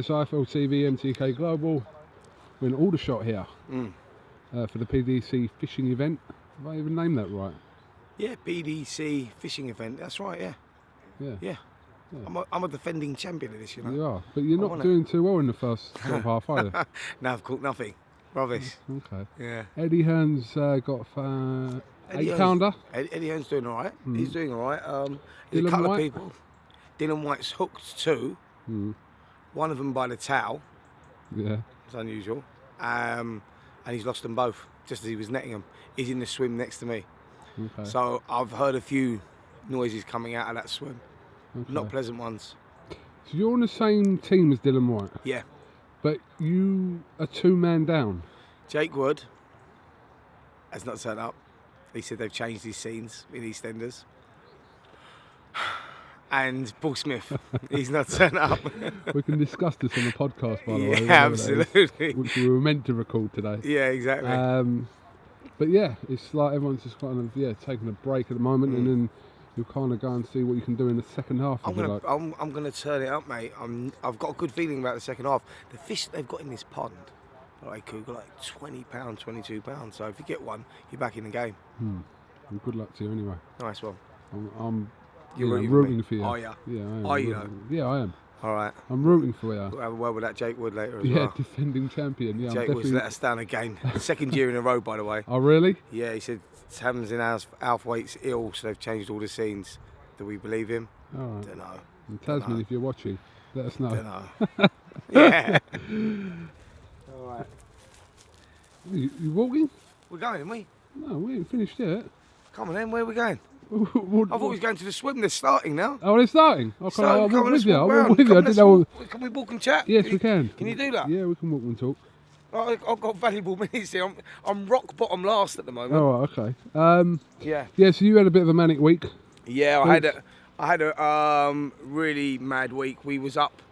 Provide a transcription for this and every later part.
KSI, FLTV, MTK Global. We're in Aldershot here for the PDC fishing event. Have I even named that right? Yeah, PDC fishing event. That's right. Yeah. I'm a defending champion of this, you know. You are, but you're not doing too well in the first sort of half, are you? No, I've caught nothing. Rubbish. Okay. Yeah. Eddie Hearn's got 8-pounder. Eddie Hearn's doing all right. He's doing all right. There's DILLIAN a couple White? of people. DILLIAN White's hooked two. One of them by the towel. Yeah. It's unusual. And he's lost them both just as he was netting them. He's in the swim next to me. Okay. So I've heard a few noises coming out of that swim. Okay. Not pleasant ones. So you're on the same team as DILLIAN White? Yeah. But you are 2-man down? Jake Wood has not turned up. He said they've changed his scenes in EastEnders. And Paul Smith, he's not turned up. We can discuss this on the podcast, by the way. Yeah, absolutely. Which we were meant to record today. Yeah, exactly. But yeah, it's like everyone's just kind of taking a break at the moment, and then you'll kind of go and see what you can do in the second half. I'm gonna turn it up, mate. I've got a good feeling about the second half. The fish they've got in this pond, like KUGAN, like £20, £22. So if you get one, you're back in the game. Well, good luck to you anyway. Nice one. I'm You're rooting for you. Are you? Yeah, I am. Are you? Yeah, I am. All right. I'm rooting for you. We'll have a word with that Jake Wood later as Yeah, well. defending champion. Yeah, Jake Wood's let us down again. Second year in a row, by the way. Oh, really? Yeah, he said Sam's in Alf Waite's ill, so they've changed all the scenes. Do we believe him? All right. Don't know. And Tasman, if you're watching, let us know. Don't know. Yeah. All right. You walking? We're going, aren't we? No, we ain't finished yet. Come on then, where are we going? I What- thought we was going to the swim. They're starting now. Oh, they're starting? I'll Starting, walk come on, with let's you. I'll walk walk round. with you. I Come, didn't let's know. Can we walk and chat? Yes, we can. Can you do that? Yeah, we can walk and talk. I've got valuable minutes here. I'm rock bottom last at the moment. Oh, okay. Yeah. Yeah, so you had a bit of a manic week. Yeah, I had a really mad week. We was up.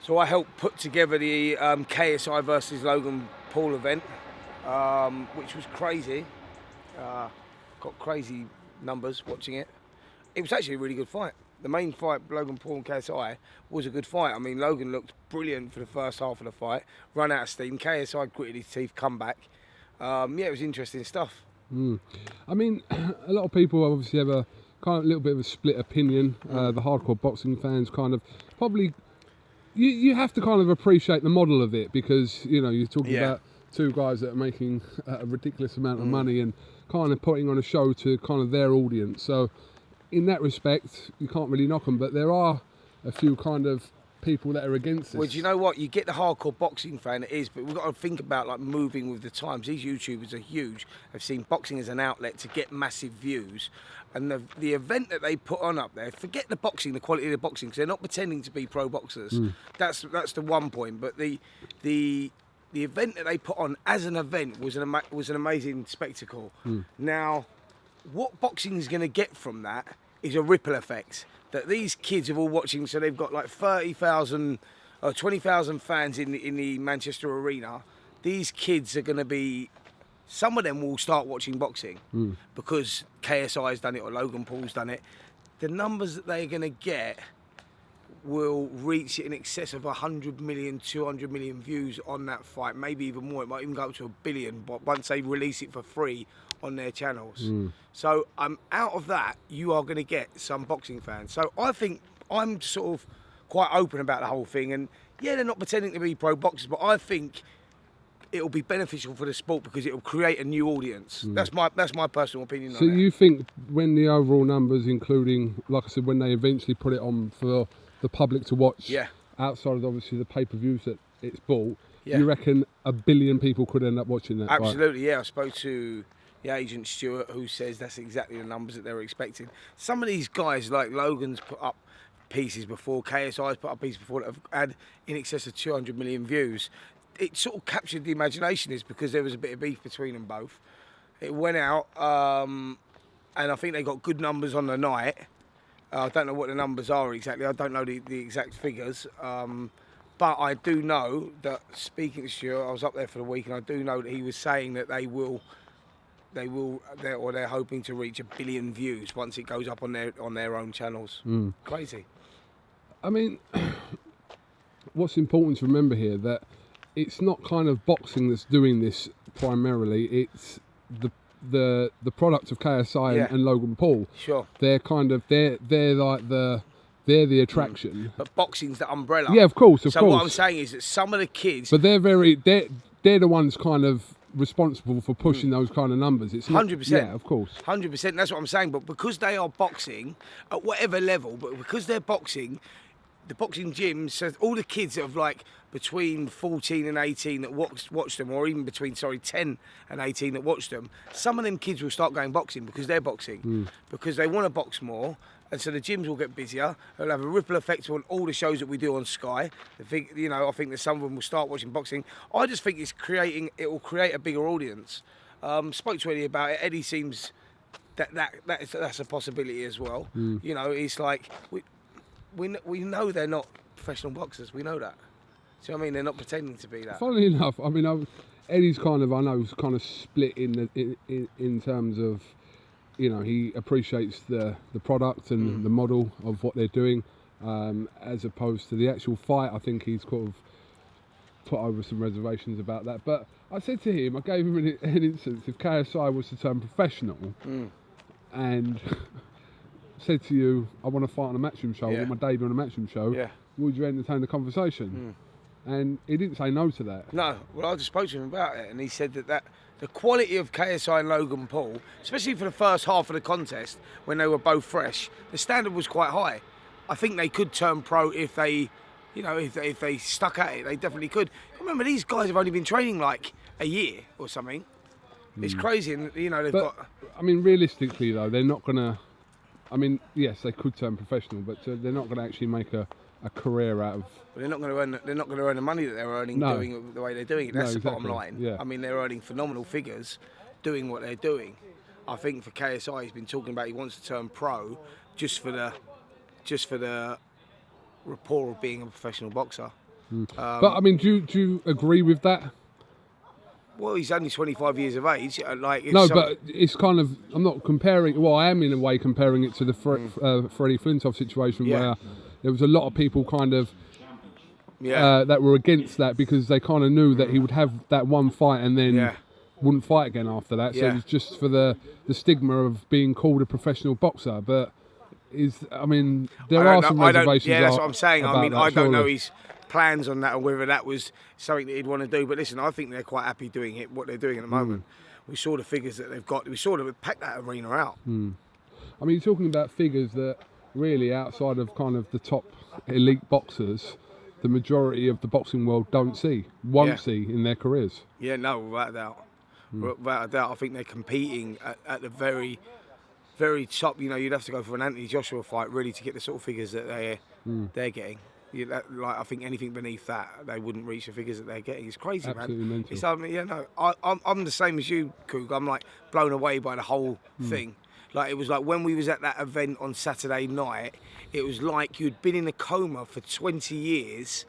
So I helped put together the KSI versus Logan Paul event, which was crazy. Got crazy numbers watching it. It was actually a really good fight. The main fight, Logan Paul and KSI, was a good fight. I mean, Logan looked brilliant for the first half of the fight, run out of steam. KSI gritted his teeth, come back. Yeah, it was interesting stuff. I mean, a lot of people obviously have a kind of little bit of a split opinion. The hardcore boxing fans kind of probably... You have to kind of appreciate the model of it because, you know, you're talking about two guys that are making a ridiculous amount of money and kind of putting on a show to kind of their audience. So in that respect, you can't really knock them, but there are a few kind of people that are against this. Well, do you know what? You get the hardcore boxing fan, it is, but we've got to think about like moving with the times. These YouTubers are huge. They've seen boxing as an outlet to get massive views. And the event that they put on up there, forget the boxing, the quality of the boxing, because they're not pretending to be pro boxers. That's the one point. But the event that they put on as an event was an amazing spectacle. Now, what boxing is going to get from that is a ripple effect that these kids are all watching. So they've got like 30,000 or 20,000 fans in the Manchester arena. These kids are going to be... Some of them will start watching boxing because KSI's done it or Logan Paul's done it. The numbers that they're going to get will reach in excess of 100 million, 200 million views on that fight, maybe even more. It might even go up to 1 billion, but once they release it for free on their channels. So out of that, you are going to get some boxing fans. So I think I'm sort of quite open about the whole thing. And yeah, they're not pretending to be pro boxers, but I think it'll be beneficial for the sport because it'll create a new audience. That's my personal opinion. So you think when the overall numbers, including, like I said, when they eventually put it on for the public to watch, outside of obviously the pay-per-views that it's bought, you reckon 1 billion people could end up watching that fight? Absolutely, yeah. I spoke to the agent Stuart, who says that's exactly the numbers that they're expecting. Some of these guys, like Logan's put up pieces before, KSI's put up pieces before that have had in excess of 200 million views. It sort of captured the imagination is because there was a bit of beef between them both. It went out, and I think they got good numbers on the night. I don't know what the numbers are exactly. I don't know the exact figures. But I do know that, speaking to Stuart, I was up there for the week, and I do know that he was saying that they're hoping to reach 1 billion views once it goes up on their own channels. Crazy. I mean, what's important to remember here, that it's not kind of boxing that's doing this primarily. It's the product of KSI and Logan Paul. Sure. They're like they're the attraction. But boxing's the umbrella. Yeah, of course, So what I'm saying is that some of the kids... But they're the ones kind of responsible for pushing those kind of numbers. It's 100%. Yeah, of course. 100%, that's what I'm saying. But because they are boxing, at whatever level, but because they're boxing, the boxing gyms, so all the kids that have like between 14 and 18 that watch them, or even between 10 and 18 that watch them, some of them kids will start going boxing because they're boxing, because they want to box more. And so the gyms will get busier. It'll have a ripple effect on all the shows that we do on Sky. I think that some of them will start watching boxing. I just think it will create a bigger audience. Spoke to Eddie about it. Eddie seems that's a possibility as well. You know, it's like we know they're not professional boxers. We know that. Do you know what I mean? They're not pretending to be that. Funnily enough, I mean, Eddie's kind of split in terms of, you know, he appreciates the product and the model of what they're doing, as opposed to the actual fight. I think he's kind of put over some reservations about that. But I said to him, I gave him an instance, if KSI was to turn professional and said to you, I want to fight on a matchroom show, I want my debut on a matchroom show, would you entertain the conversation? And he didn't say no to that. No, well, I just spoke to him about it, and he said that the quality of KSI and Logan Paul, especially for the first half of the contest, when they were both fresh, the standard was quite high. I think they could turn pro if they, you know, if they stuck at it. They definitely could. Remember, these guys have only been training like a year or something. It's crazy, and you know they've got. I mean, realistically though, they're not gonna. I mean, yes, they could turn professional, but they're not gonna actually make a career out of. But they're not going to earn. They're not going to earn the money that they're earning doing it the way they're doing it. That's the bottom line. Yeah. I mean, they're earning phenomenal figures, doing what they're doing. I think for KSI, he's been talking about he wants to turn pro, just for the rapport of being a professional boxer. But I mean, do you agree with that? Well, he's only 25 years of age. But it's kind of. I'm not comparing. Well, I am in a way comparing it to the Freddie Flintoff situation where there was a lot of people kind of. That were against that because they kind of knew that he would have that one fight and then wouldn't fight again after that. So it was just for the stigma of being called a professional boxer. But there are some reservations. Yeah, that's what I'm saying. I mean, I don't know surely. his plans on that or whether that was something that he'd want to do. But listen, I think they're quite happy doing it, what they're doing at the moment. We saw the figures that they've got. We saw them pack that arena out. I mean, you're talking about figures that really outside of kind of the top elite boxers, the majority of the boxing world won't see in their careers. Yeah, no, without a doubt. Without a doubt, I think they're competing at the very, very top. You know, you'd have to go for an Anthony Joshua fight really to get the sort of figures that they're getting. I think anything beneath that, they wouldn't reach the figures that they're getting. It's crazy, Absolutely man. mental. I'm the same as you, Coog. I'm like blown away by the whole thing. Like, it was like when we was at that event on Saturday night, it was like you'd been in a coma for 20 years,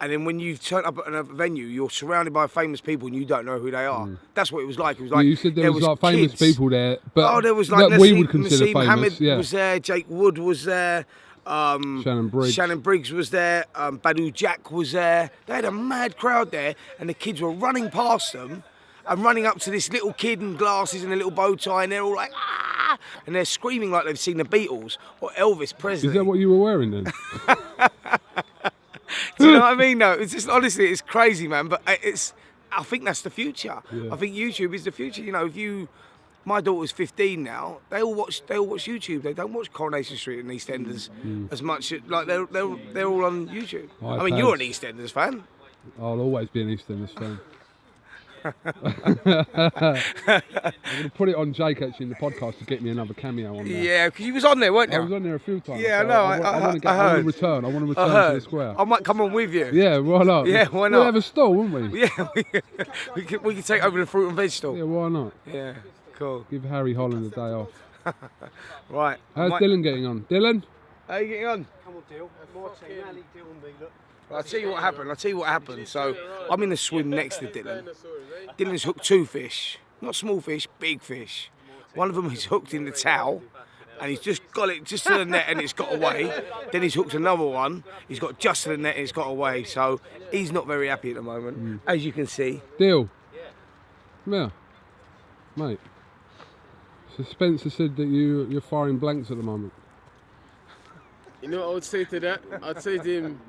and then when you turn up at a venue, you're surrounded by famous people and you don't know who they are. That's what it was like. It was like you said there was like famous people there, but there was like that we would consider famous. Mohammed was there, Jake Wood was there, Shannon Briggs was there, Badu Jack was there. They had a mad crowd there, and the kids were running past them and running up to this little kid in glasses and a little bow tie, and they're all like, ah! And they're screaming like they've seen the Beatles or Elvis Presley. Is that what you were wearing then? Do you know what I mean? No, it's just, honestly, it's crazy, man. But I think that's the future. Yeah. I think YouTube is the future. You know, my daughter's 15 now. They all watch YouTube. They don't watch Coronation Street and EastEnders as much. Like they're all on YouTube. I mean, you're an EastEnders fan. I'll always be an EastEnders fan. I'm going to put it on Jake actually in the podcast to get me another cameo on there. Yeah, because you was on there, weren't you? I was on there a few times. Yeah, so no, I want to return to the square. I might come on with you. Yeah, why not? Yeah, why not? We'll have a stall, won't we? Yeah, we can take over the fruit and veg stall. Yeah, why not? Yeah, cool. Give Harry Holland a day off. Right. How's Dylan getting on? Dylan? How are you getting on? Come on, Dill. Look. I'll tell you what happened. So I'm in the swim next to Dylan. Dylan's hooked 2 fish. Not small fish, big fish. One of them is hooked in the towel and he's just got it just to the net and it's got away. Then he's hooked another one. He's got just to the net and it's got away. So he's not very happy at the moment, as you can see. Deal. Yeah, mate. So Spencer said that you're firing blanks at the moment. You know what I would say to that? I'd say to him,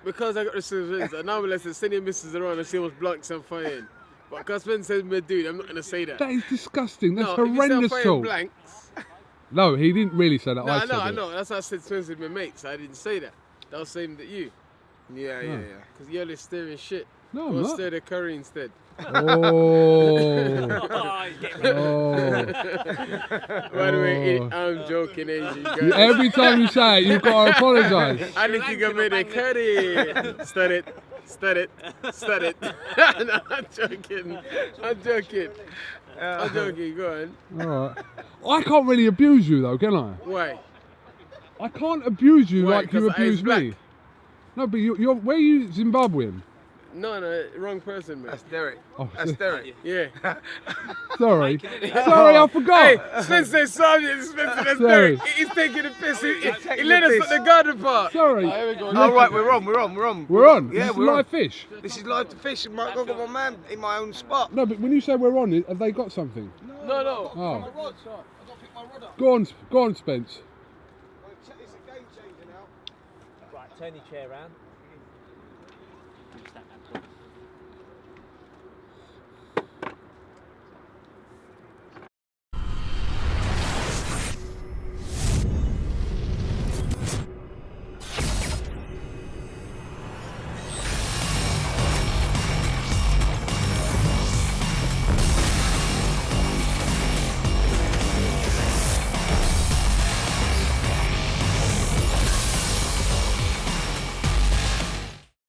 because I got the surveillance, and now let's send your missus around and see how much blanks I'm firing. But because Spencer says me, dude, I'm not going to say that. That is disgusting. That's no, if you say I'm horrendous firing talk. blanks. No, he didn't really say that. No, I I know. That's what I said Spencer with my mates. I didn't say that. That was saying that you. Yeah. Because you're only stirring shit. No, Go I'm not. stir the curry instead. Oh. By the way, I'm joking, Asian guys. Every time you say it, you've got to apologise. I think you can make the curry. Stir it. No, I'm joking. I'm joking, go on. All right. I can't really abuse you though, can I? Why? I can't abuse you Why? like you 'Cause I abuse is black? me. No, but you're where are you Zimbabwean? No, wrong person, man. That's Derek. Oh, That's Derek. Yeah. sorry. Sorry, I forgot. Hey, Spencer Spencer, that's Sorry. Derek. He's taking the piss. He taking let the us piss. at the garden part. Sorry. Here we go. Oh, right, we're on. We're on. Yeah, This is we're on. live fish. This is live to fish. And I've got my man in my own spot. No, but when you say we're on, have they got something? No. Oh. I don't pick my rod up. Go on, Spence. It's a game changer now. Right, turn your chair around.